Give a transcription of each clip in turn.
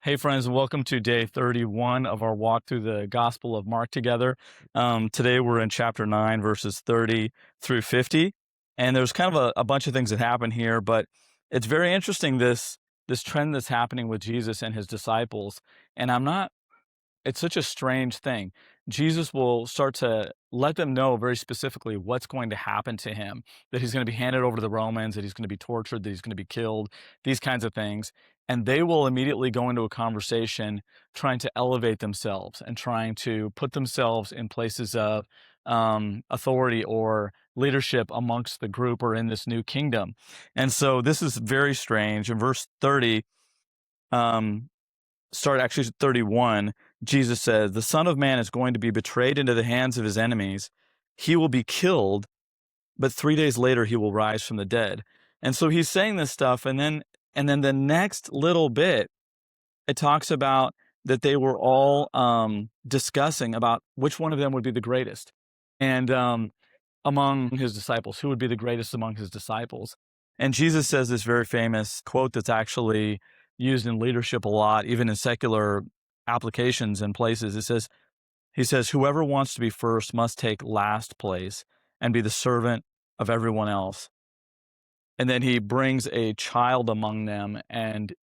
Hey, friends, welcome to day 31 of our walk through the Gospel of Mark together. Today we're in chapter 9, verses 30 through 50. And there's kind of a bunch of things that happen here, but it's very interesting this trend that's happening with Jesus and his disciples. And it's such a strange thing. Jesus will start to let them know very specifically what's going to happen to him, that he's going to be handed over to the Romans, that he's going to be tortured, that he's going to be killed, these kinds of things. And they will immediately go into a conversation trying to elevate themselves and trying to put themselves in places of authority or leadership amongst the group or in this new kingdom. And so this is very strange. In verse 30, um, start actually 31, Jesus says, "The Son of Man is going to be betrayed into the hands of his enemies. He will be killed, but 3 days later he will rise from the dead." And so he's saying this stuff, and then the next little bit, it talks about that they were all discussing about which one of them would be the greatest. And among his disciples, who would be the greatest among his disciples. And Jesus says this very famous quote that's actually used in leadership a lot, even in secular applications and places. He says, "Whoever wants to be first must take last place and be the servant of everyone else." And then he brings a child among them and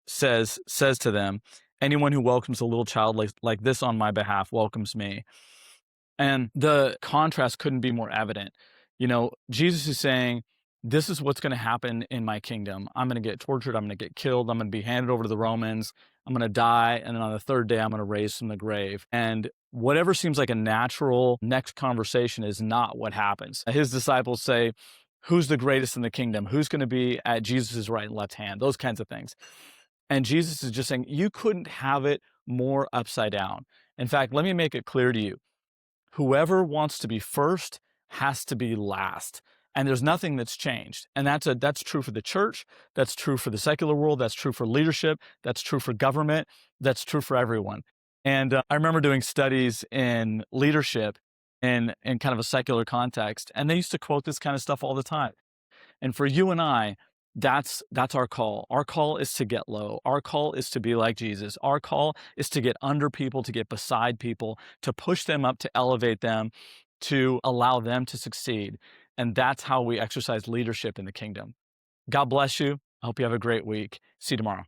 says to them, "Anyone who welcomes a little child like this on my behalf welcomes me." And the contrast couldn't be more evident. Jesus is saying, this is what's going to happen in my kingdom. I'm going to get tortured. I'm going to get killed. I'm going to be handed over to the Romans. I'm going to die. And then on the third day, I'm going to raise from the grave. And whatever seems like a natural next conversation is not what happens. His disciples say, who's the greatest in the kingdom? Who's going to be at Jesus' right and left hand? Those kinds of things. And Jesus is just saying, you couldn't have it more upside down. In fact, let me make it clear to you. Whoever wants to be first has to be last. And there's nothing that's changed. And that's true for the church. That's true for the secular world. That's true for leadership. That's true for government. That's true for everyone. And I remember doing studies in leadership in kind of a secular context. And they used to quote this kind of stuff all the time. And for you and I, that's our call. Our call is to get low. Our call is to be like Jesus. Our call is to get under people, to get beside people, to push them up, to elevate them, to allow them to succeed. And that's how we exercise leadership in the kingdom. God bless you. I hope you have a great week. See you tomorrow.